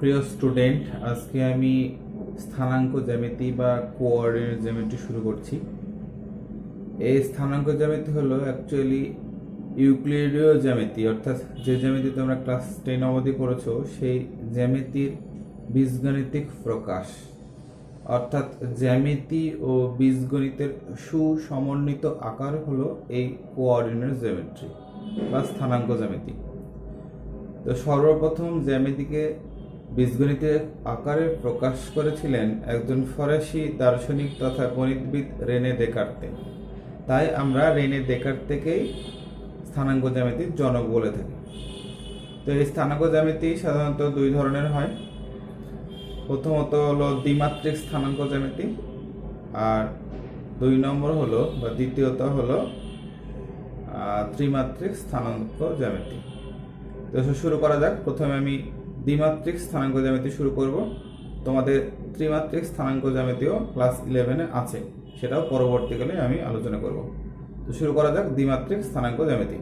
প্রিয় স্টুডেন্ট, আজকে আমি স্থানাঙ্ক জ্যামিতি বা কোঅর্ডিনেট জ্যামিতি শুরু করছি। এই স্থানাঙ্ক জ্যামিতি হলো অ্যাকচুয়ালি ইউক্লিডীয় জ্যামিতি, অর্থাৎ যে জ্যামিতি তোমরা ক্লাস 10 অবধি করেছো সেই জ্যামিতির বীজগণিতিক প্রকাশ। অর্থাৎ জ্যামিতি ও বীজগণিতের সুসমন্বিত আকার হলো এই কোঅর্ডিনেট জ্যামিতি বা স্থানাঙ্ক জ্যামিতি। তো সর্বপ্রথম জ্যামিতিকে বীজগণিতের আকারে প্রকাশ করেছিলেন একজন ফরাসি দার্শনিক তথা গণিতবিদ রেনে দেকার্তে। তাই আমরা রেনে দেকার্তেকেই স্থানাঙ্ক জ্যামিতির জনক বলে থাকি। তো এই স্থানাঙ্ক জ্যামিতি সাধারণত দুই ধরনের হয়। প্রথমত হলো দ্বিমাত্রিক স্থানাঙ্ক জ্যামিতি, আর দুই নম্বর হলো বা দ্বিতীয়ত হলো ত্রিমাত্রিক স্থানাঙ্ক জ্যামিতি। তো শুরু করা যাক। প্রথমে আমি দ্বিমাত্রিক স্থানাঙ্ক জ্যামিতি শুরু করব। তোমাদের ত্রিমাত্রিক স্থানাঙ্ক জ্যামিতিও ক্লাস 11-এ আছে, সেটাও পরবর্তীকালে আমি আলোচনা করব। তো শুরু করা যাক দ্বিমাত্রিক স্থানাঙ্ক জ্যামিতি।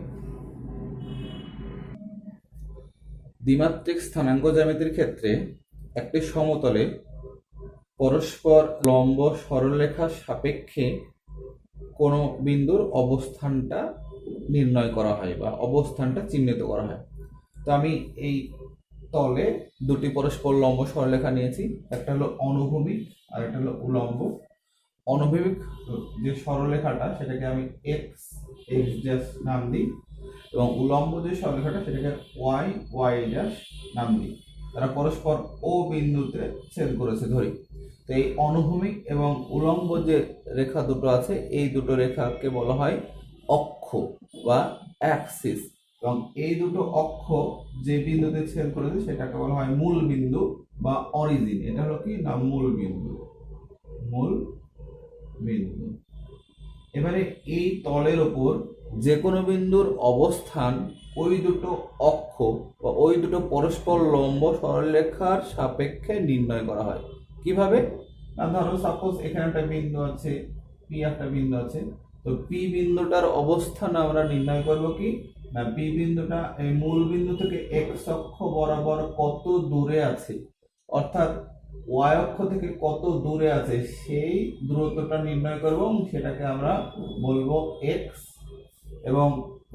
দ্বিমাত্রিক স্থানাঙ্ক জ্যামিতির ক্ষেত্রে একটি সমতলে পরস্পর লম্ব সরলরেখার সাপেক্ষে কোনো বিন্দুর অবস্থানটা নির্ণয় করা হয় বা অবস্থানটা চিহ্নিত করা হয়। তো আমি এই তলে দুটি পরস্পর লম্ব সরলরেখা নিয়েছি, একটা হলো অনুভূমিক আর একটা হলো উলম্ব। অনুভূমিক যে সরলরেখাটা সেটাকে আমি এক্স এক্স ড্যাশ নাম দিই, এবং উলম্ব যে সরলরেখাটা সেটাকে ওয়াই ওয়াই ড্যাশ নাম দিই। তারা পরস্পর ও বিন্দুতে ছেদ করেছে ধরি। তো এই অনুভূমিক এবং উলম্ব যে রেখা দুটো আছে, এই দুটো রেখাকে বলা হয় অক্ষ বা অ্যাক্সিস, এবং এই দুটো অক্ষ যে বিন্দুতে ছেদ করেছে সেটাকে বলা হয় মূল বিন্দু বা অরিজিন। এটা হলো কি না, মূল বিন্দু। মূল বিন্দু। এবারে এই তলের উপর যে কোনো বিন্দুর অবস্থান ওই দুটো অক্ষ বা ওই দুটো পরস্পর লম্ব সরলরেখার সাপেক্ষে নির্ণয় করা হয়। কিভাবে না, ধরো সাপোজ এখানে একটা বিন্দু আছে, পি একটা বিন্দু আছে। তো পি বিন্দুটার অবস্থান আমরা নির্ণয় করব কি না, পি বিন্দুটা এই মূল বিন্দু থেকে এক্স অক্ষ বরাবর কত দূরে আছে, অর্থাৎ ওয়াই অক্ষ থেকে কত দূরে আছে সেই দূরত্বটা নির্ণয় করব, এবং সেটাকে আমরা বলবো এক্স। এবং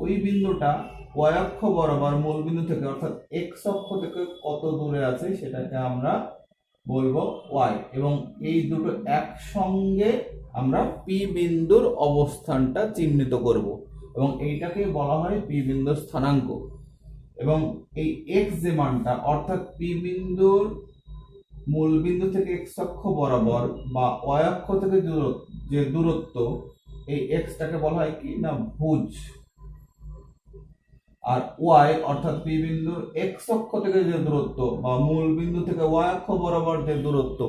ওই বিন্দুটা ওয়াই অক্ষ বরাবর মূল বিন্দু থেকে অর্থাৎ এক্স অক্ষ থেকে কত দূরে আছে সেটাকে আমরা বলবো ওয়াই। এবং এই দুটো একসঙ্গে আমরা পি বিন্দুর অবস্থানটা চিহ্নিত করব, এবং এইটাকে বলা হয় পি বিন্দুর স্থানাঙ্ক। এবং এই এক্স যে মানটা অর্থাৎ পি বিন্দুর মূল বিন্দু থেকে এক্স অক্ষ বরাবর বা ওয়াই অক্ষ থেকে যে দূরত্ব, এই এক্সটাকে বলা হয় কি না ভুজ। আর ওয়াই অর্থাৎ পি বিন্দুর এক্স অক্ষ থেকে যে দূরত্ব বা মূল বিন্দু থেকে ওয়াই অক্ষ বরাবর যে দূরত্ব,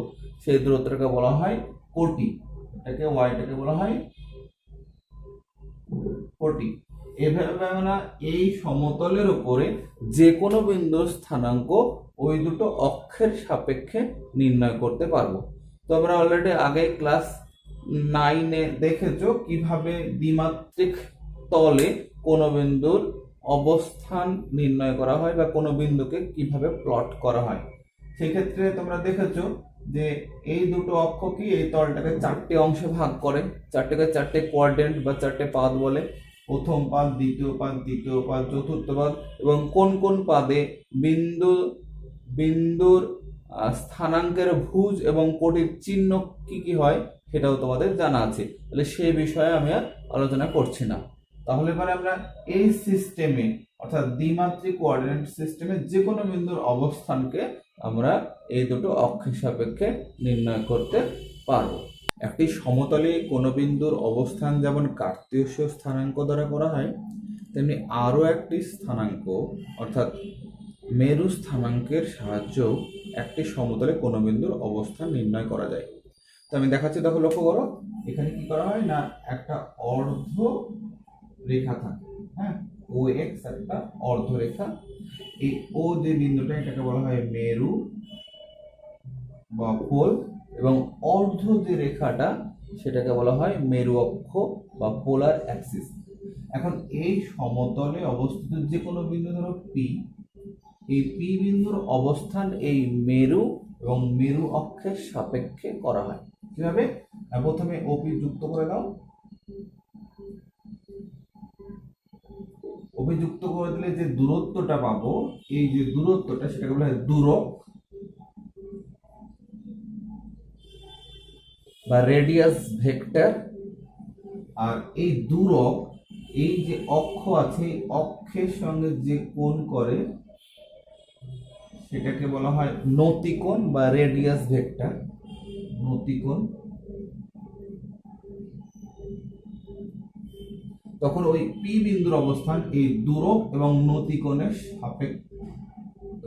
সেই দূরত্বটাকে বলা হয় কোটি। এটাকে ওয়াইটাকে বলা হয় কোটি। এভাবে আমরা এই সমতলের উপরে যে কোনো বিন্দুর স্থানাঙ্ক ওই দুটো অক্ষের সাপেক্ষে নির্ণয় করতে পারবো। তো আমরা অলরেডি আগে ক্লাস 9-এ দেখেছো কিভাবে দ্বিমাত্রিক তলে কোনো বিন্দুর অবস্থান নির্ণয় করা হয় বা কোনো বিন্দুকে কিভাবে প্লট করা হয়। সেক্ষেত্রে তোমরা দেখেছো যে এই দুটো অক্ষ কি এই তলটাকে চারটে অংশে ভাগ করে, চারটে কোয়াড্রেন্ট বা চারটে পাদ বলে। প্রথম পাদ, দ্বিতীয় পাদ, তৃতীয় পাদ, চতুর্থ পাদ, এবং কোন কোন পাদে বিন্দুর স্থানাঙ্কের ভুজ এবং কোটির চিহ্ন কি কি হয় সেটাও তোমাদের জানা আছে। তাহলে সেই বিষয়ে আমি আর আলোচনা করছি না। তাহলে এবারে আমরা এই সিস্টেমে অর্থাৎ দ্বিমাত্রিক কোঅর্ডিনেট সিস্টেমে যে কোনো বিন্দুর অবস্থানকে আমরা এই দুটো অক্ষের সাপেক্ষে নির্ণয় করতে পারবো। একটি সমতলে কোনো বিন্দুর অবস্থান যেমন কার্তেশীয় স্থানাঙ্ক দ্বারা করা হয়, তেমনি আরও একটি স্থানাঙ্ক অর্থাৎ মেরু স্থানাঙ্কের সাহায্যেও একটি সমতলে কোনো বিন্দুর অবস্থান নির্ণয় করা যায়। তো আমি দেখাচ্ছি, দেখো লক্ষ্য করো, এখানে কি করা হয় না, একটা অর্ধ রেখা থাকে, হ্যাঁ, ও এক্স একটা অর্ধরেখা। এই ও যে বিন্দুটা এটাকে বলা হয় মেরু বা পোল, এবং অর্ধ যে রেখাটা সেটাকে বলা হয় মেরু অক্ষ বা পোলার অ্যাক্সিস। এখন এই সমতলে অবস্থিত যে কোনো বিন্দু, ধরো পি, এই পি বিন্দুর অবস্থান এই মেরু এবং মেরু অক্ষের সাপেক্ষে করা হয়। কিভাবে? প্রথমে ওপি যুক্ত করে দাও, ওপি যুক্ত করে দিলে যে দূরত্বটা পাবো, এই যে দূরত্বটা সেটাকে বলা হয় দূরক বা রেডিয়াস ভেক্টর। আর এই দূরক, এই যে অক্ষ আছে, অক্ষের সঙ্গে যে কোণ করে সেটাকে বলা হয় নতিকোণ বা রেডিয়াস ভেক্টর, নতিকোণ। তখন ওই পি বিন্দুর অবস্থান এই দূরক এবং নতিকোণের সাপেক্ষে,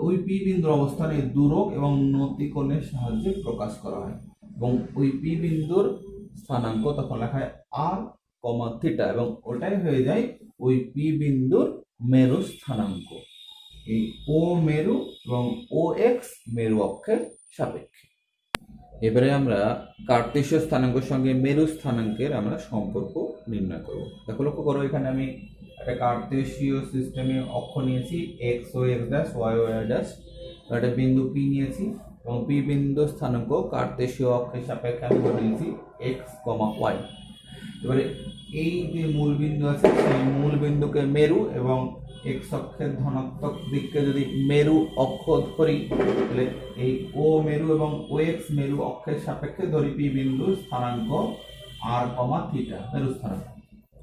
ওই পি বিন্দুর অবস্থান এই দূরক এবং নতিকোণের সাহায্যে প্রকাশ করা হয় এবং ওই পি বিন্দুর স্থানাঙ্ক তখন লেখা হয় আর কমা থিটা এবং ওটাই হয়ে যায় ওই পি বিন্দুর মেরু স্থানাঙ্ক, এই ও মেরু এবং ও এক্স মেরু অক্ষের সাপেক্ষে। এবারে আমরা কার্তেশীয় স্থানাঙ্কের সঙ্গে মেরু স্থানাঙ্কের আমরা সম্পর্ক নির্ণয় করব। দেখো, লক্ষ্য করো, এখানে আমি একটা কার্তেশীয় সিস্টেমে অক্ষ নিয়েছি, এক্স ও এক্স ড্যাশ, ওয়াই ও ওয়াই ড্যাশ, একটা বিন্দু পি নিয়েছি এবং পি বিন্দু স্থানাঙ্ক কার্তেশীয় অক্ষের সাপেক্ষে আমি ধরে নিয়েছি এক্স কমা ওয়াই। এবারে এই যে মূল বিন্দু আছে সেই মূল বিন্দুকে মেরু এবং এক্স অক্ষের ধনাত্মক দিককে যদি মেরু অক্ষ ধরি, তাহলে এই ও মেরু এবং ও এক্স মেরু অক্ষের সাপেক্ষে ধরি পি বিন্দুর স্থানাঙ্ক আর কমা থিটা, মেরু স্থানাঙ্ক।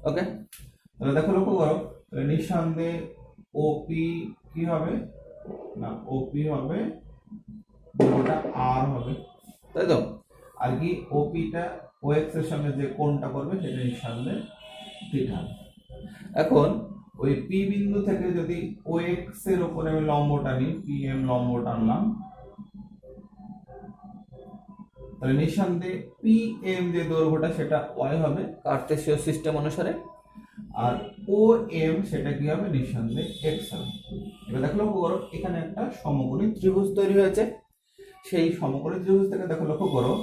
ওকে, তাহলে দেখো, লক্ষ্য করো, তাহলে নিঃসন্দেহে ওপি কি হবে না, ওপি হবে দৈর্ঘ্যটা আর হবে, তাই তো? আর কি ওপিটা ও এক্স এর সঙ্গে যে কোণটা করবে সেটা নিঃসন্দেহে থিটা। এখন ওই পি বিন্দু থেকে যদি ও এক্স এর উপরে আমি লম্ব টানি, পি এম লম্ব টানলাম, তাহলে নিঃসন্দেহে পি এম যে দৈর্ঘ্যটা সেটা ওয়াই হবে কার্তেশীয় সিস্টেম অনুসারে, আর ও এম সেটা কি হবে, নিঃসন্দেহে এক্স হবে। এবার দেখো, লক্ষ্য করো, এখানে একটা সমকোণী ত্রিভুজ তৈরি হয়েছে। সেই সমকোণী ত্রিভুজ থেকে দেখো, লক্ষ্য করো,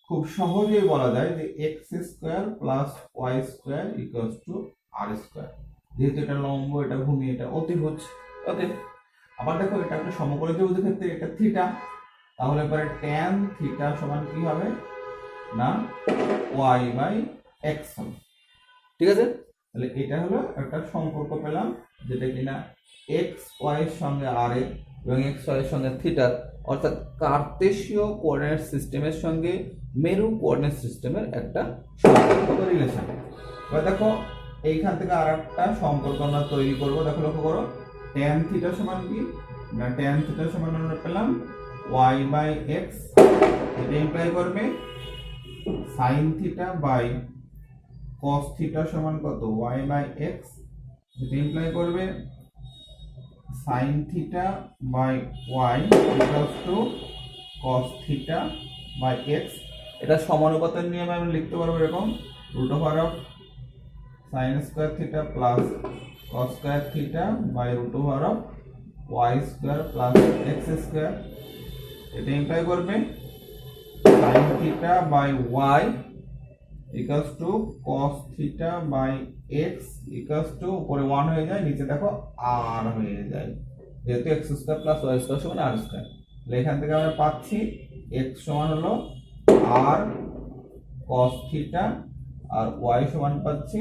খুব সহজেই বলা যায় যে x square plus y square equals to r square. যেহেতু এটা লম্ব, এটা ভূমি, এটা অতিভুজ। ওকে, আবার দেখো, এটা একটা সমকোণী ত্রিভুজের ক্ষেত্রে এটা থিটা, তাহলে পরে ট্যান থিটা সমান কি হবে না ওয়াই বাই এক্স হবে। ঠিক আছে, তাহলে এটা হলো একটা সম্পর্ক পেলাম, যেটা কিনা এক্স ওয়াই এর সঙ্গে আর এবং এক্স ওয়াই এর সঙ্গে থিটা, অর্থাৎ কার্তেশীয় কোঅর্ডিনেট সিস্টেমের সঙ্গে মেরু কোঅর্ডিনেট সিস্টেমের একটা সম্পর্ক বা রিলেশন। এবার দেখো, এইখান থেকে আর একটা সম্পর্ক আমরা তৈরি করবো। দেখো, লক্ষ্য করো, ট্যান থিটা সমান কি না, ট্যান থিটা সমান আমরা পেলাম ওয়াই বাই এক্স, এটা ইমপ্লাই করবে sine theta by cos theta সমান কত, y বাই x, যেটা ইমপ্লাই করবে sin theta by y equals to cos theta by x। এটা সমানুপাতের নিয়মে আমি লিখতে পারবো এরকম, root over of sin square theta plus cos square theta by root over of y square plus x square. এটা ইমপ্লাই করবে sin theta by y equals to cos theta by x equals to উপরে 1 হয়ে যায়, নিচে দেখো r হয়ে যায়, যেহেতু x square plus y square সমান r স্কয়ার। এখান থেকে আমরা পাচ্ছি x সমান হলো r cos theta আর y সমান পাচ্ছি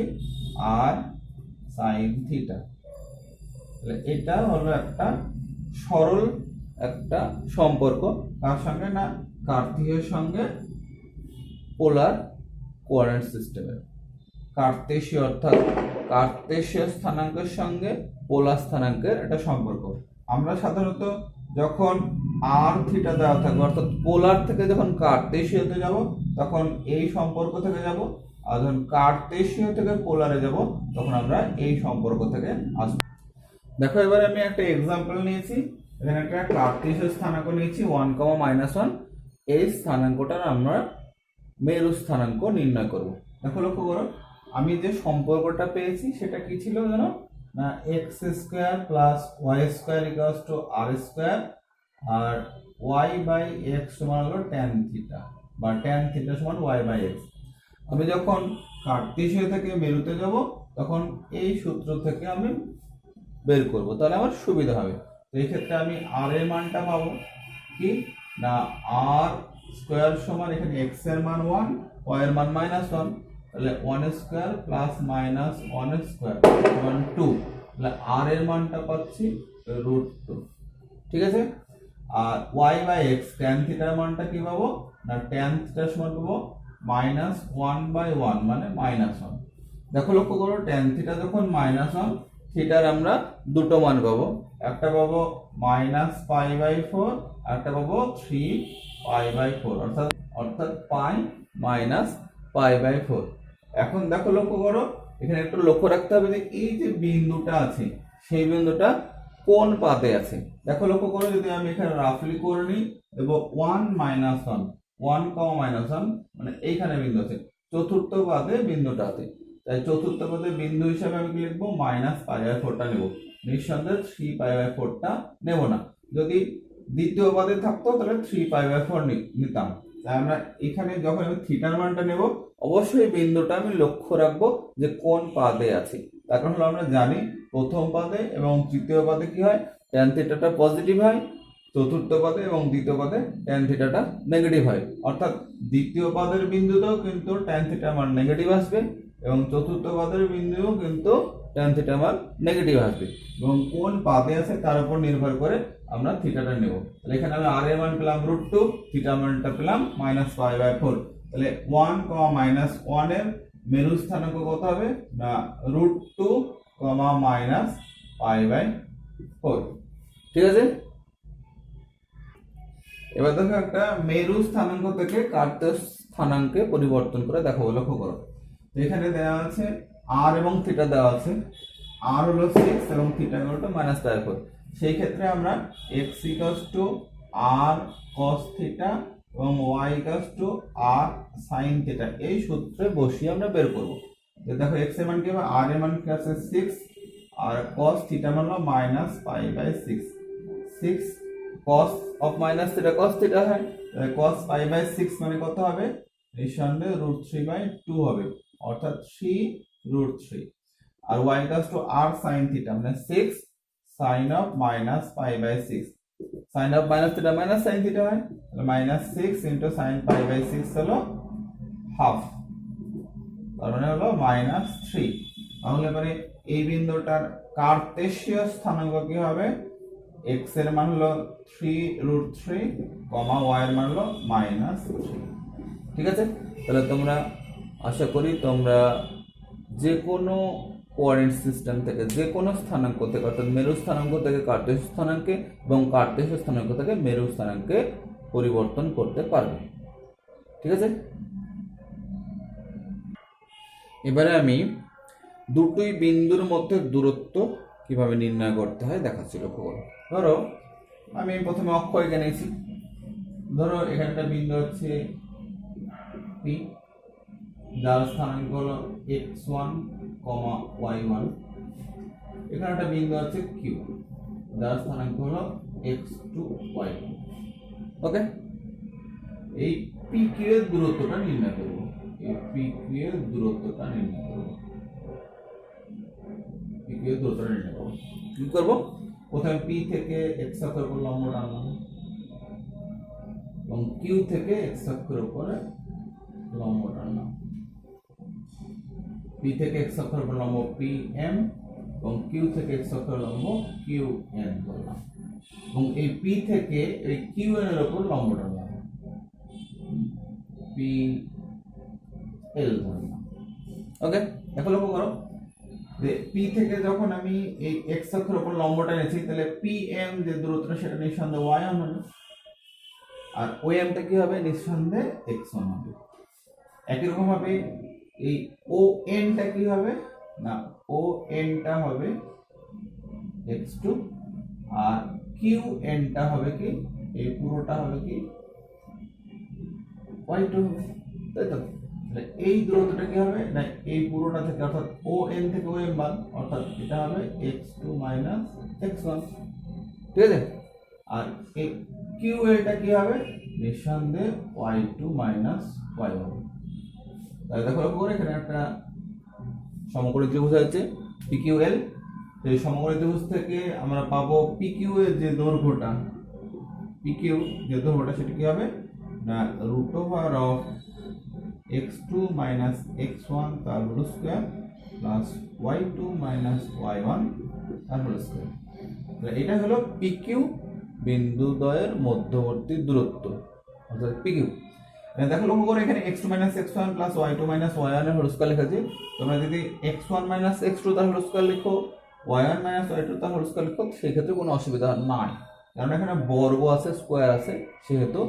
r sin theta। তাহলে এটা হলো একটা সরল একটা সম্পর্ক, তার সঙ্গে না কার্তেশীয় সঙ্গে পোলার কোঅর্ডিনেট সিস্টেমের, কার্তেশীয় অর্থাৎ কার্তেশীয় স্থানাঙ্কের সঙ্গে পোলার স্থানাঙ্কের একটা সম্পর্ক। আমরা সাধারণত যখন আর থিটা দেওয়া থাকবে, অর্থাৎ পোলার থেকে যখন কার্তেশীয়তে যাব তখন এই সম্পর্ক থেকে যাব, আর যখন কার্তেশীয় থেকে পোলারে যাব তখন আমরা এই সম্পর্ক থেকে আসবো। দেখো, এবারে আমি একটা এক্সাম্পল নিয়েছি, এখানে একটা কার্তেশীয় স্থানাঙ্ক নিয়েছি 1, -1, এই স্থানাঙ্কটার আমরা মেরু স্থানাঙ্ক নির্ণয় করব। দেখো, লক্ষ্য করো, আমি যে সম্পর্কটা পেয়েছি সেটা কি ছিল জানো না, x square plus y square equals to r square, আর ওয়াই বাই এক্স সমান হলো ট্যান থিটা বা ট্যান থিটা সমান ওয়াই বাই এক্স। আমি যখন কার্তেশীয় থেকে মেরুতে যাব তখন এই সূত্র থেকে আমি বের করব, তাহলে আমার সুবিধা হবে। তো এই ক্ষেত্রে আমি আর এর মানটা পাবো কি না আর স্কোয়ার সমান এখানে এক্স এর মান 1, ওয়াই এর মান -1, তাহলে 1 স্কোয়ার প্লাস মাইনাস 1 স্কোয়ার সমান 2, তাহলে আর এর মানটা পাচ্ছি √2। ঠিক আছে, আর ওয়াই বাই এক্স ট্যান থিটার মানটা কি পাবো না ট্যান থিটার সমান পাবো -1/1 মানে -1। দেখো লক্ষ্য করো ট্যান থিটা যখন -1 থিটার আমরা দুটো মান পাবো, একটা পাবো -π/4 আর একটা পাবো 3π/4 অর্থাৎ পাই -π/4। এখন দেখো লক্ষ্য করো এখানে একটু লক্ষ্য রাখতে হবে যে এই যে বিন্দুটা আছে সেই বিন্দুটা কোন পাদে আছে। দেখো লক্ষ্য করো যদি আমি এখানে রাফলি করে নিই এবং 1 -1 মানে এইখানে বিন্দু আছে, চতুর্থ পাদে বিন্দুটা আছে, তাই চতুর্থ পদে বিন্দু হিসাবে আমি কি লিখবো -π/4টা নেব, নিঃসন্দেহে 3π/4টা নেব না। যদি দ্বিতীয় পদে থাকতো তাহলে 3π/4 নিতাম। তাই আমরা এখানে যখন আমি থিটার মানটা নেব অবশ্যই বিন্দুটা আমি লক্ষ্য রাখবো যে কোন পাদে আছে। তার কারণ হলো আমরা জানি প্রথম পাদে এবং তৃতীয় পাদে কি হয় ট্যান থিটাটা পজিটিভ হয়, চতুর্থ পদে এবং দ্বিতীয় পদে ট্যান থিটাটা নেগেটিভ হয়, অর্থাৎ দ্বিতীয় পদের বিন্দুতেও কিন্তু ট্যান থিটার মান নেগেটিভ আসবে এবং চতুর্থ পদের বিন্দুও কিন্তু ট্যান থিটার মান নেগেটিভ আসবে এবং কোন পাদে আছে তার উপর নির্ভর করে আমরা থিটাটা নেব। তাহলে এখানে আমি আর এর মান পেলাম √2, থিটা মানটা পেলাম -π/4। তাহলে 1, -1 এর মেরু স্থানাঙ্ক কত হবে না √2, -π/4। ঠিক আছে, এবার দেখো একটা মেরু স্থানাঙ্ক থেকে কার্তেয় স্থানাঙ্কে পরিবর্তন করে দেখাবো। লক্ষ্য করো এখানে দেওয়া আছে আর এবং থিটা দেওয়া আছে, আর হলো 6 এবং থিটা হলো -π/4। সেই ক্ষেত্রে আমরা x r cos থিটা এবং y r sin থিটা এই সূত্রে বসিয়ে আমরা বের করব। তো দেখো x এর মান কি হবে, r এর মান কি আছে 6 আর cos থিটা মান হলো -π/6। 6 cos of -θ cos থিটা হয়, তাহলে cos π/6 মানে কত হবে নিঃসন্দেহে √3/2 হবে, অর্থাৎ 3√3। আর y r sin থিটা মানে 6 sin of -π/6, sin of -θ sin theta হয়, তাহলে -6 * sin π/6 হলো হাফ, তার মানে হলো -3। তাহলে মানে এই বিন্দুটার কার্তেশীয় স্থানাঙ্ক কি হবে, x এর মান হলো 3√3, y এর মান হলো -3। ঠিক আছে, তাহলে তোমরা আশা করি তোমরা যে কোনো কোঅর্ডিনেট সিস্টেম থেকে যে কোনো স্থানাঙ্ক থেকে অর্থাৎ মেরু স্থানাঙ্ক থেকে কার্তেশীয় স্থানাঙ্কে এবং কার্তেশীয় স্থানাঙ্ক থেকে মেরু স্থানাঙ্কে পরিবর্তন করতে পারবে। ঠিক আছে, এবারে আমি দুটোই বিন্দুর মধ্যে দূরত্ব কিভাবে নির্ণয় করতে হয় দেখাচ্ছি। লক্ষ্য করো, ধরো আমি প্রথমে অক্ষ এঁকে নিয়েছি, ধরো এখানে একটা বিন্দু হচ্ছে P, যার স্থানাঙ্ক হলো x1, y1, এখানে একটা বিন্দু আছে Q, যার স্থানাঙ্ক হলো x2, y2। ওকে, এই PQ এর দূরত্বটা নির্ণয় করব, এই PQ এর দূরত্বটা নির্ণয় করব, PQ এর দূরত্বটা নির্ণয় করব। কি করব, প্রথমে P থেকে x অক্ষের উপর লম্ব টানলাম এবং Q থেকে x অক্ষের উপরে লম্ব টানলাম, P থেকে x অক্ষের উপর লম্ব PM এবং Q থেকে x অক্ষের লম্ব QN করলাম এবং এই P থেকে এই QN এর উপর লম্ব টানলাম, PL ধরলাম। ওকে, এখন লক্ষ্য করো যে P থেকে যখন আমি এই x অক্ষের উপর লম্বটা নিয়েছি তাহলে PM যে দূরত্বটা সেটা নিঃসন্দেহে y1 হবে আর OM টা কি হবে নিঃসন্দেহে x1 হবে। একই রকম ভাবে এই ON টা কি হবে না ON টা হবে x2 আর QN টা হবে কি এই পুরোটা হবে কি y2 হবে, তাই তো। এই দূরত্বটা কি হবে না এই পুরোটা থেকে অর্থাৎ ON থেকে OM বাদ, অর্থাৎ এটা হবে x2 - x1। ঠিক আছে, আর এই QL টা কি হবে নিঃসন্দেহে y2 - y হবে। তাহলে দেখো লক্ষ্য করে এখানে একটা সমকোণী ত্রিভুজ আছে PQL, এই সমকোণী ত্রিভুজ থেকে আমরা পাবো পিকিউ এর যে দৈর্ঘ্যটা, পিকিউ যে দৈর্ঘ্যটা সেটা কি হবে না √of x2 minus x1 তার whole square plus y2 minus y1 তার হোল স্কয়ার। এটা হলো পিকিউ বিন্দুদ্বয়ের মধ্যবর্তী দূরত্ব, অর্থাৎ পিকিউ। দেখো লক্ষ্য করো এখানে x2 minus x1 plus y2 minus y1 এর হোল স্কয়ার লেখা আছে। তোমরা যদি x1 minus x2 তার হোল স্কয়ার লিখো, y1 minus y2 তার হোল স্কয়ার লিখো, সেই ক্ষেত্রে কোনো অসুবিধা নাই, কারণ এখানে বর্গ আছে, স্কয়ার আছে, সেহেতু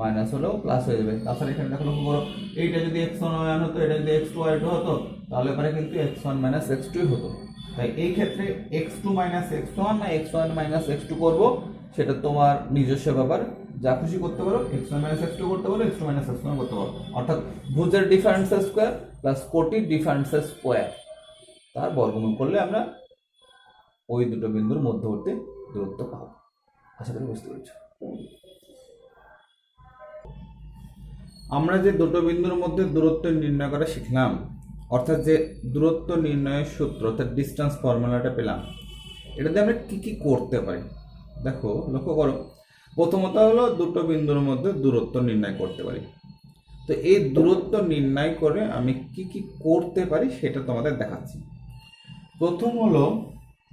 মাইনাস হলেও প্লাস হয়ে যাবে। তাছাড়া এখানে দেখো লক্ষ্য করো এইটা যদি x1 y1 হতো, এটা যদি x2 y2 হতো, তাহলে পরে কিন্তু x1 minus x2 হতো। তাই এই ক্ষেত্রে x2 minus x1 না x1 minus x2 করব, সেটা তোমার নিজস্ব ব্যাপার, যা খুশি করতে পারো, x1 minus x2 করতে পারো, x2 minus x1 করতে পারো। অর্থাৎ ভুজের ডিফারেন্সের স্কয়ার প্লাস কোটির ডিফারেন্সের স্কয়ার তার বর্গমূল করলে আমরা ওই দুটো বিন্দুর মধ্যবর্তী দূরত্ব পাবো। আশা করি বুঝতে পেরেছো। আমরা যে দুটো বিন্দুর মধ্যে দূরত্ব নির্ণয় করা শিখলাম, অর্থাৎ যে দূরত্ব নির্ণয়ের সূত্র অর্থাৎ ডিস্টেন্স ফর্মুলাটা পেলাম, এটাতে আমরা কি কি করতে পারি দেখো লক্ষ্য করো। প্রথমত হলো দুটো বিন্দুর মধ্যে দূরত্ব নির্ণয় করতে পারি। তো এই দূরত্ব নির্ণয় করে আমি কি কি করতে পারি সেটা তোমাদের দেখাচ্ছি। প্রথম হলো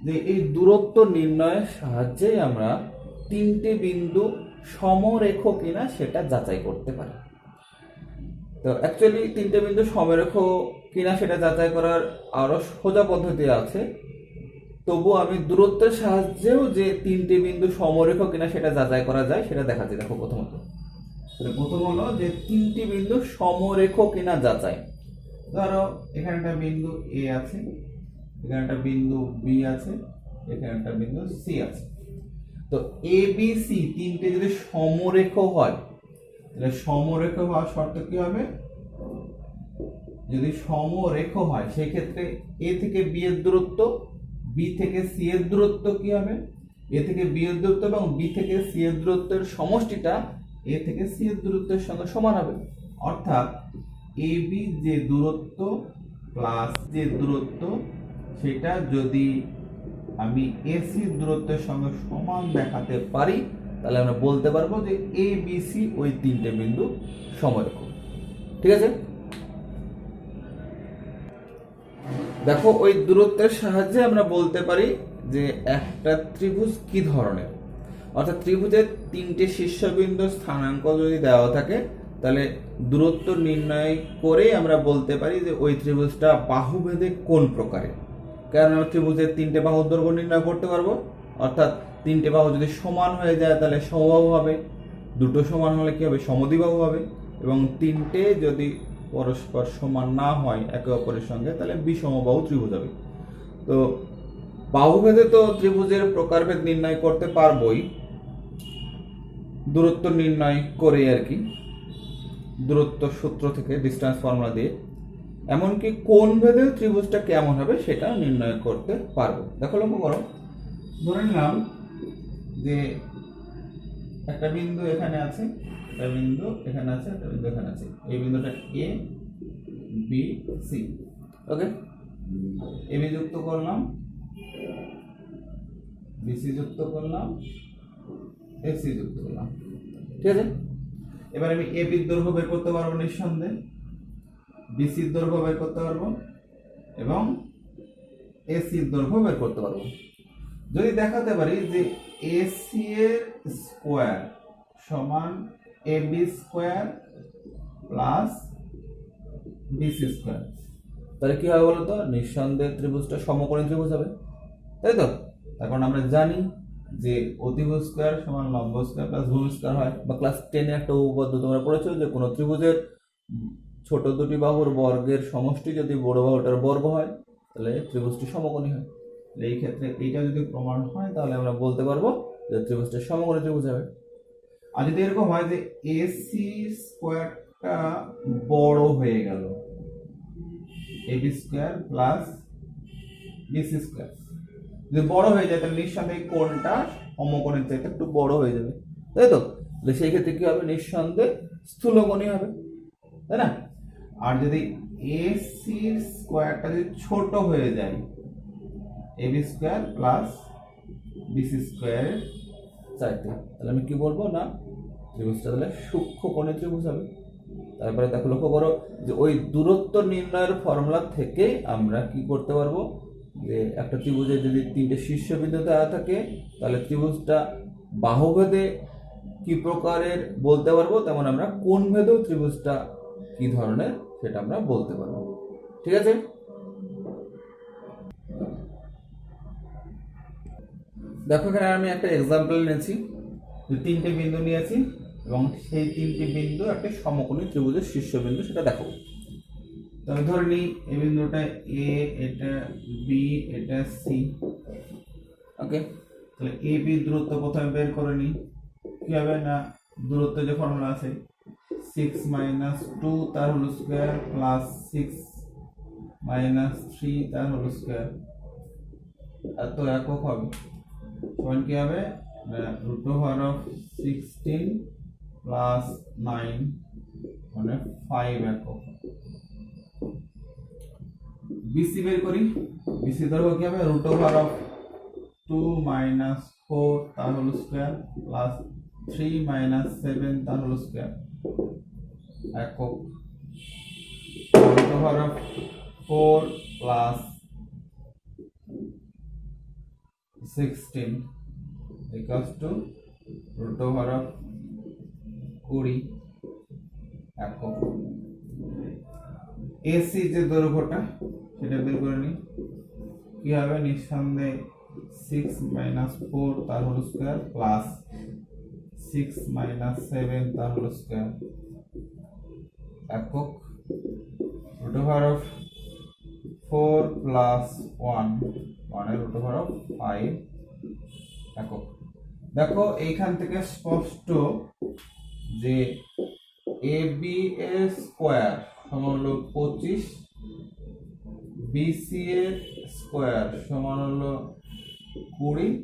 যে এই দূরত্ব নির্ণয়ের সাহায্যে আমরা তিনটে বিন্দু সমরেখ কিনা সেটা যাচাই করতে পারি। তো অ্যাকচুয়ালি তিনটে বিন্দু সমরেখ কিনা সেটা যাচাই করার আরো সোজা পদ্ধতি আছে, তবু আমি দূরত্বের সাহায্যেও যে তিনটে বিন্দু সমরেখ কিনা সেটা যাচাই করা যায় সেটা দেখাচ্ছি। দেখো প্রথম হলো যে তিনটি বিন্দু সমরেখ কিনা যাচাই। ধরো এখানে একটা বিন্দু এ আছে, এখানে একটা বিন্দু বি আছে, এখানে একটা বিন্দু সি আছে। তো এ বি সি তিনটে যদি সমরেখ হয়, তাহলে সমরেখ হওয়ার শর্ত কি হবে, যদি সমরেখ হয় সেই ক্ষেত্রে এ থেকে বি এর দূরত্ব, বি থেকে সি এর দূরত্ব কি হবে, এ থেকে বি এর দূরত্ব এবং বি থেকে সি এর দূরত্বের সমষ্টিটা এ থেকে সি এর দূরত্বের সঙ্গে সমান হবে। অর্থাৎ এ বি যে দূরত্ব প্লাস যে দূরত্ব, সেটা যদি আমি এসি দূরত্বের সঙ্গে সমান দেখাতে পারি, তাহলে আমরা বলতে পারবো যে এ বি সি ওই তিনটে বিন্দু সমরেখ। ঠিক আছে, দেখো ওই দূরত্বের সাহায্যে আমরা বলতে পারি যে একটা ত্রিভুজ কি ধরনের। অর্থাৎ ত্রিভুজের তিনটে শীর্ষবিন্দুর স্থানাঙ্ক যদি দেওয়া থাকে, তাহলে দূরত্ব নির্ণয় করে আমরা বলতে পারি যে ওই ত্রিভুজটা বাহুভেদে কোন প্রকারের। কারণ আমরা ত্রিভুজের তিনটে বাহুর দৈর্ঘ্য নির্ণয় করতে পারবো। অর্থাৎ তিনটে বাহু যদি সমান হয়ে যায় তাহলে সমবাহু হবে, দুটো সমান হলে কি হবে, সমদ্বিবাহু হবে, এবং তিনটে যদি পরস্পর সমান না হয় একে অপরের সঙ্গে, তাহলে বিষমবাহু ত্রিভুজ হবে। তো বাহুভেদে তো ত্রিভুজের প্রকারভেদ নির্ণয় করতে পারবোই দূরত্ব নির্ণয় করে আর কি, দূরত্ব সূত্র থেকে ডিস্টেন্স ফর্মুলা দিয়ে। এমনকি কোণ ভেদে ত্রিভুজটা কেমন হবে সেটা নির্ণয় করতে পারবো। দেখো লক্ষ্য করো, ধরে নিলাম যে একটা বিন্দু এখানে আছে, একটা বিন্দু এখানে আছে, একটা বিন্দু এখানে আছে। এই বিন্দুটা A B C. Okay, A B যুক্ত করলাম, বিসি যুক্ত করলাম, এসি যুক্ত করলাম। ঠিক আছে, এবার আমি এ বির দৈর্ঘ্য বের করতে পারবো নিঃসন্দেহে, বিসির দৈর্ঘ্য বের করতে পারবো এবং এসির দৈর্ঘ্য বের করতে পারবো। যদি দেখাতে পারি যে এসি এর স্কয়ার সমান A B square plus BC square, তাহলে কি হবে বলতো, নিঃসন্দেহে ত্রিভুজটা সমকোণী ত্রিভুজ হবে, তাই তো। এখন আমরা জানি যে অতিভুজ স্কয়ার সমান লম্ব স্কয়ার প্লাস ভূমি স্কয়ার হয়, বা ক্লাস 10 এ একটা উপপাদ্য তোমরা পড়েছো যে কোনো ত্রিভুজের ছোট দুটি বাহুর বর্গের সমষ্টি যদি বড় বাহুটার বর্গ হয় তাহলে ত্রিভুজটি সমকোণী হয়। এই ক্ষেত্রে এইটা যদি প্রমাণ হয় তাহলে আমরা বলতে পারবো যে ত্রিভুজটা সমকোণী ত্রিভুজ হবে। আর যদি এরকম হয় যে এসি স্কয়ারটা বড় হয়ে গেল, AB square plus BC square যদি বড় হয়ে যায়, তাহলে নিঃসন্দেহে কোণটা সমকোণের চাইতে একটু বড় হয়ে যাবে, তাই তো। সেই ক্ষেত্রে কি হবে, নিঃসন্দেহে স্থূলকোণী হবে, তাই না। আর যদি এসি স্কয়ারটা যদি ছোট হয়ে যায়, এবি স্কোয়ার প্লাস বিসি স্কোয়ারের 4টি। তাহলে আমি কি বলবো না ত্রিভুজটা তাহলে সূক্ষ্মকোণী ত্রিভুজ হবে। তারপরে দেখো লক্ষ্য করো যে ওই দূরত্ব নির্ণয়ের ফর্মুলা থেকে আমরা কি করতে পারবো যে একটা ত্রিভুজে যদি 3টে শীর্ষবিন্দু দেওয়া থাকে তাহলে ত্রিভুজটা বাহুভেদে কি প্রকারের বলতে পারবো, তেমন আমরা কোণ ভেদেও ত্রিভুজটা কি ধরনের সেটা আমরা বলতে পারবো। ঠিক আছে, দেখো এখানে আমি একটা এক্সাম্পল নিয়েছি, 3টে বিন্দু নিয়েছি এবং সেই 3টি বিন্দু একটা সমকোণী ত্রিভুজের শীর্ষবিন্দু, সেটা দেখো। তো আমি ধরে নিই এই বিন্দুটা এ, এটা বি, এটা সি। ওকে, তাহলে এ বি দূরত্ব প্রথমে বের করে নিই। কি হবে না দূরত্ব যে ফর্মুলা আছে 6 - 2 তার হোল স্কয়ার প্লাস 6 - 3 তার হোল স্কয়ার এত একক হবে। সমান কি হবে √16 প্লাস 9 মানে 5 একক। বিসি বের করি, বিসি ধরবো কি হবে √2 - 4 তার হোল স্কয়ার প্লাস 3 - 7 তার হোল স্কয়ার একক। √4 প্লাস 16 equals to √20 একক। এসি যে দৈর্ঘ্যটা সেটা বের করে নিই। কি হবে নিঃসন্দেহে 6 - 4 তার হোল স্কয়ার প্লাস 6 - 7 তার হোল স্কয়ার একক। √4 প্লাস 1 মানে √5 একক। দেখো এইখান থেকে স্পষ্ট যে এ বি এর স্কোয়ার সমান হলো 25, বিসি এর স্কোয়ার সমান হলো 20,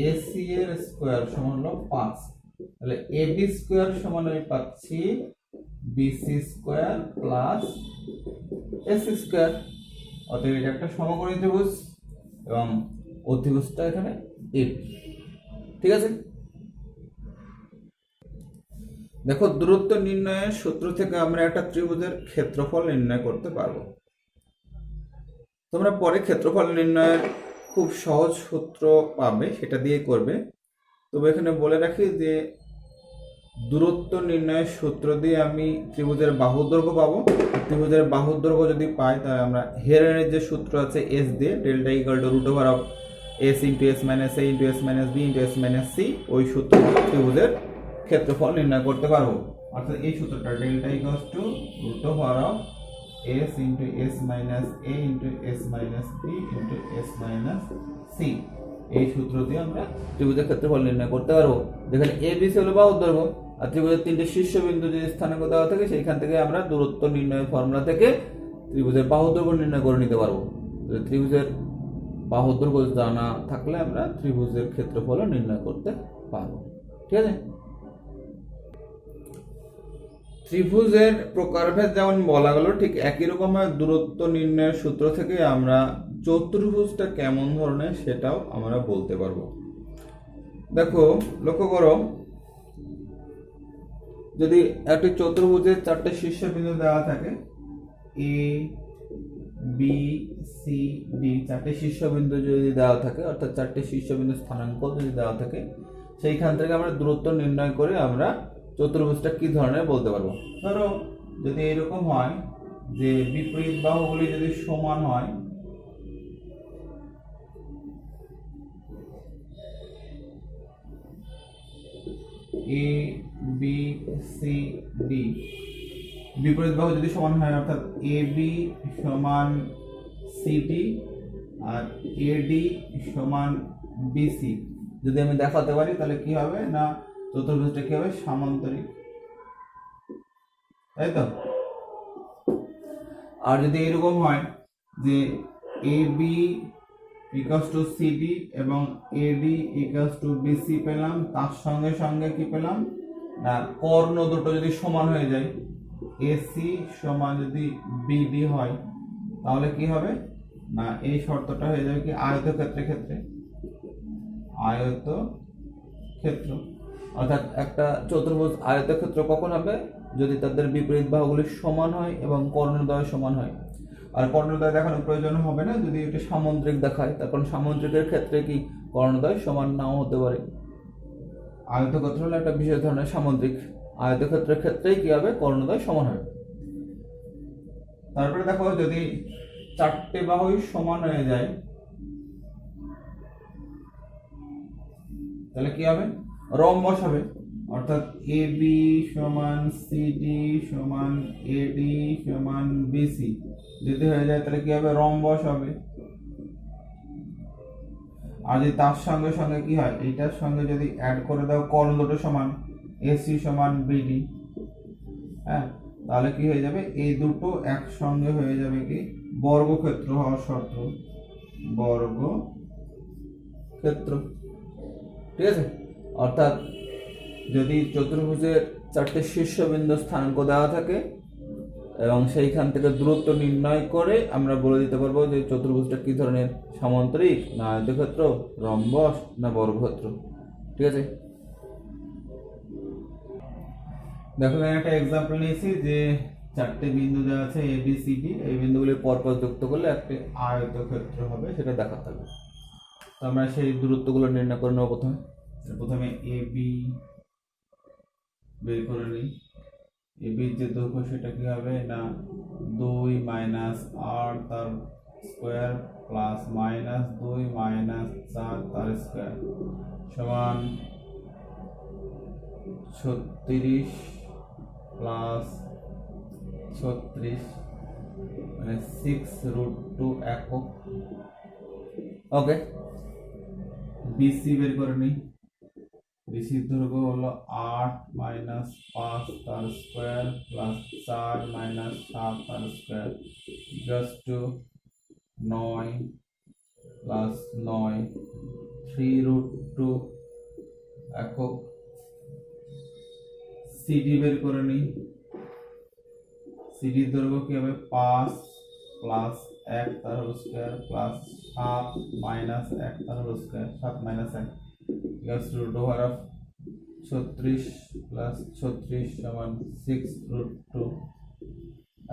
এসি এর স্কোয়ার সমান হলো 5। তাহলে এ বি স্কোয়ার সমান আমি পাচ্ছি BC square plus AC square. অতএব এটা একটা সমকোণী ত্রিভুজ এবং অতিভুজটা এখানে এবি। ঠিক আছে, দেখো দূরত্ব নির্ণয়ের সূত্র থেকে আমরা একটা ত্রিভুজের ক্ষেত্রফল নির্ণয় করতে পারবো। তোমরা পরে ক্ষেত্রফল নির্ণয়ের খুব সহজ সূত্র পাবে, সেটা দিয়ে করবে। তবে এখানে বলে রাখি যে দূরত্ব নির্ণয়ের সূত্র দিয়ে আমি ত্রিভুজের বাহুর দৈর্ঘ্য পাবো। ত্রিভুজের বাহুর দৈর্ঘ্য যদি পাই তাহলে আমরা হেরেনের যে সূত্র আছে এস দিয়ে delta equal to √s * s - a * s - b * s - c, ওই সূত্র দিয়ে ত্রিভুজের ক্ষেত্রফল নির্ণয় করতে পারবো। অর্থাৎ এই সূত্রটা delta equal to √s * s - a * s - b * s - c, এই সূত্র দিয়ে আমরা ত্রিভুজের ক্ষেত্রফল নির্ণয় করতে পারবো। যেখানে এ বি সি হলো বাহুর দৈর্ঘ্য আর ত্রিভুজের 3টে শীর্ষবিন্দু যদি স্থানাঙ্ক দেওয়া থাকে সেইখান থেকে আমরা দূরত্ব নির্ণয়ের ফর্মুলা থেকে ত্রিভুজের বাহুর দৈর্ঘ্য নির্ণয় করে নিতে পারবো। ত্রিভুজের বাহুর দৈর্ঘ্য জানা থাকলে আমরা ত্রিভুজের ক্ষেত্রফল নির্ণয় করতে পারবো। ঠিক আছে, ত্রিভুজের প্রকারভেদ যেমন বলা গেল ঠিক একই রকমের দূরত্ব নির্ণয়ের সূত্র থেকে আমরা চতুর্ভুজটা কেমন ধরনের সেটাও আমরা বলতে পারবো। দেখো লক্ষ্য করো, যদি একটি চতুর্ভুজের 4টে শীর্ষবিন্দু দেওয়া থাকে এ বি সি ডি, 4টে শীর্ষবিন্দু যদি দেওয়া থাকে অর্থাৎ 4টে শীর্ষবিন্দু স্থানাঙ্ক যদি দেওয়া থাকে সেইখান থেকে আমরা দূরত্ব নির্ণয় করে আমরা চতুর্ভুজটা কি ধরনের বলতে পারবো। ধরো যদি এরকম হয় যে বিপরীত বাহুগুলি যদি সমান হয়, এ বি সি ডি, বিপরীত বাহু যদি সমান হয় অর্থাৎ এ বি সমান সিডি আর এডি সমান বিসি যদি আমি দেখাতে পারি তাহলে কি হবে না চতুর্ভুজটা কি হবে সামান্তরিক, তাই তো। আর যদি এরকম হয় যে A B equals to CD এবং এডি ইকুয়ালস টু বিসি পেলাম, তার সঙ্গে সঙ্গে কি পেলাম না কর্ণ দুটো যদি সমান হয়ে যায় এসি সমান যদি বিডি হয় তাহলে কি হবে না এই শর্তটা হয়ে যাবে কি আয়তক্ষেত্রের ক্ষেত্রে, আয়তক্ষেত্র অর্থাৎ একটা চতুর্ভুজ আয়তক্ষেত্র কখন হবে, যদি তাদের বিপরীত বাহুগুলি সমান হয় এবং কর্ণদ্বয় সমান হয়। আর কর্ণদ্বয় দেখানোর প্রয়োজন হবে না যদি এটা সামুদ্রিক দেখায়, তখন সামুদ্রিকের ক্ষেত্রে কি কর্ণদ্বয় সমান নাও হতে পারে। আয়তক্ষেত্র হলো একটা বিশেষ ধরনের সামুদ্রিক, আয়তক্ষেত্রের ক্ষেত্রেই কি হবে, কর্ণদ্বয় সমান হবে। তারপরে দেখো যদি চারটে বাহুই সমান হয়ে যায় তাহলে কি হবে, রম্বস হবে। অর্থাৎ এ বি সমান সিডি সমান এডি সমান বিসি যদি হয়ে যায় তাহলে কি হবে, রম্বস হবে। আর যদি তার সঙ্গে সঙ্গে কি হয়, এটার সঙ্গে যদি অ্যাড করে দাও কর্ণ দুটো সমান, এসি সমান বিডি, হ্যাঁ, তাহলে কি হয়ে যাবে, এই দুটো একসঙ্গে হয়ে যাবে কি বর্গক্ষেত্র হওয়ার শর্ত, বর্গক্ষেত্র। ঠিক আছে, অর্থাৎ যদি চতুর্ভুজের চারটে শীর্ষবিন্দু স্থানাঙ্ক দেওয়া থাকে এবং সেইখান থেকে দূরত্ব নির্ণয় করে আমরা বলে দিতে পারবো যে চতুর্ভুজটা কি ধরনের, সামান্তরিক না আয়তক্ষেত্র, রম্বস না বর্গক্ষেত্র। ঠিক আছে, দেখো একটা এক্সাম্পল নিয়েছি যে চারটে বিন্দু দেওয়া আছে এ বি সি ডি, এই বিন্দুগুলি পরপর যুক্ত করলে একটি আয়তক্ষেত্র হবে, সেটা দেখাতে হবে। তো আমরা সেই দূরত্বগুলো নির্ণয় করে নেব। প্রথমে এ বি বের করে নিই। এ বির যে দৈর্ঘ্য সেটা কি হবে না 2 মাইনাস 8 তার স্কোয়ার প্লাস মাইনাস 2 মাইনাস 4 তার স্কোয়ার সমান 36 প্লাস 36 মানে 6√2 একক। ওকে, বিসি বের করে নিই। বিসির দৈর্ঘ্য হলো 8 মাইনাস 5 তার স্কোয়ার প্লাস 4 মাইনাস 7 তার স্কোয়ার ইকুয়ালস টু 9 প্লাস 9 3√2 একক। সিডি বের করে নিই। সিডির দৈর্ঘ্য কি হবে 5 প্লাস 1 তার হোল স্কোয়ার প্লাস 7 মাইনাস 1 তার whole square, 7 minus 1 equals to root over of 36 plus 36 সমান 6√2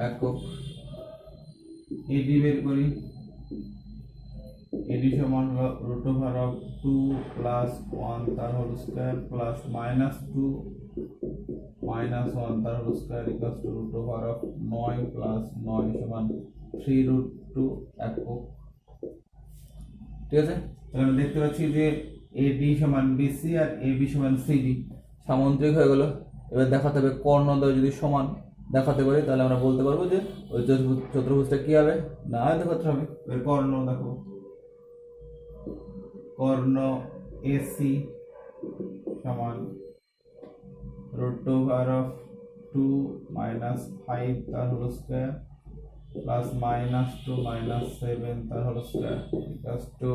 একক। এডি বের করি। এডি সমান হলো রুট ওভার অফ 2 প্লাস 1 তার whole square plus minus 2 minus 1 তার whole square equals to root over of 9 plus 9 সমান 3√2 একক। ঠিক আছে, তাহলে আমরা দেখতে পাচ্ছি যে এডি সমান বিসি আর এবি সমান সিডি সামুদ্রিক হয়ে গেল। এবার দেখাতে হবে কর্ণদ্বয় যদি সমান দেখাতে পারি তাহলে আমরা বলতে পারবো যে ওই চতুর্ভুজটা কি হবে না আয়তক্ষেত্র হবে। এর কর্ণ দেখো, কর্ণ এসি সমান রুট ওভার অফ 2 মাইনাস 5 তার whole square plus minus 2 minus 7 তার whole square equals to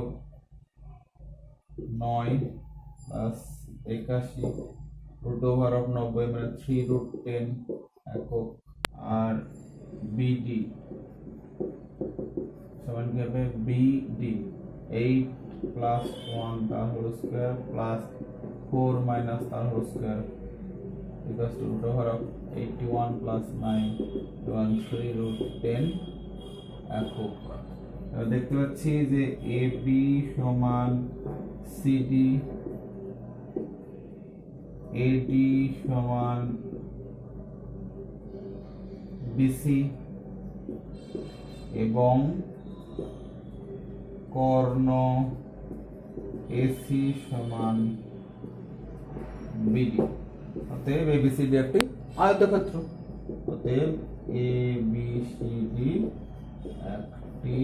9 plus 81 root over of 90 মানে 3√10 একক। আর বিডি সমান কি হবে, বিডি 8 প্লাস 1 তার হোল স্কোয়ার প্লাস 4 মাইনাস তার whole square equals to root over of 81 plus 9 এবং 3√10 একক। দেখতে পাচ্ছি যে এ বি সমান সিডি, এডি সমান বিসি এবং কর্ণ এসি সমান বিডি। অতএব এবিসিডি একটি আয়তক্ষেত্র। অতএব এবিসিডি একটি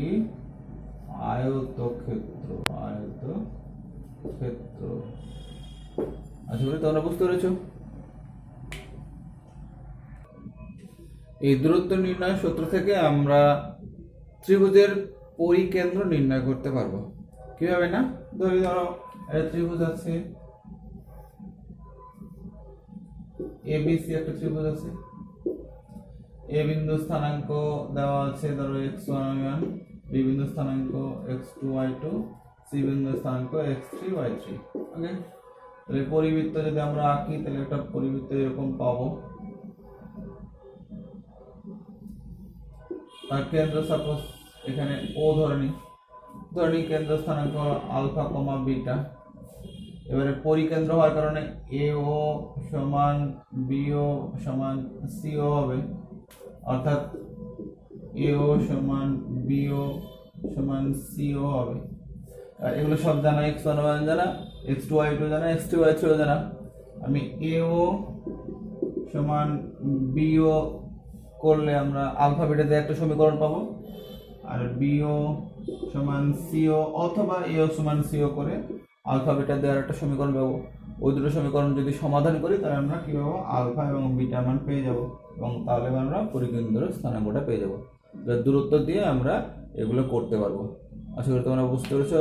আয়তক্ষেত্র। আশা করি তোমরা বুঝতে পেরেছো। এই দূরত্ব নির্ণয় সূত্র থেকে আমরা ত্রিভুজের পরিকেন্দ্র নির্ণয় করতে পারবো। কিভাবে না, ধরো একটা ত্রিভুজ আছে এবিসি, একটা ত্রিভুজ আছে, এ বিন্দু স্থানাঙ্ক দেওয়া আছে ধরো x1 y1, বি বিন্দু স্থানাঙ্ক x2 y2, সি বিন্দু স্থানাঙ্ক x3 y3। ওকে, তাহলে পরিবৃত্ত যদি আমরা আঁকি তাহলে একটা পরিবৃত্ত এরকম পাবো। তার কেন্দ্র সাপোজ এখানে ও ধরে নিই কেন্দ্র স্থানাঙ্ক আলফা কমা বিটা। এবারে পরিকেন্দ্র হওয়ার কারণে এও সমান বিও সমান সিও হবে, অর্থাৎ এও সমান বিও সমান সিও হবে। আর এগুলো সব জানা, x1 y1 জানা, x2 y2 জানা, x3 y3 জানা। আমি এও সমান বিও করলে আমরা আলফা বিটা দিয়ে একটা সমীকরণ পাবো, আর বিও সমান সিও অথবা এও সমান সিও করে আলফা বিটা দেওয়ার একটা সমীকরণ পাবো। ওই দুটো সমীকরণ যদি সমাধান করি তাহলে আমরা কি পাবো, আলফা এবং বিটা মান পেয়ে যাব, এবং তাহলে আমরা পরিকেন্দ্র স্থানাঙ্কটা পেয়ে যাব। দূরত্ব দিয়ে আমরা এগুলো করতে পারবো। আশা করি তোমরা বুঝতে পেরেছো।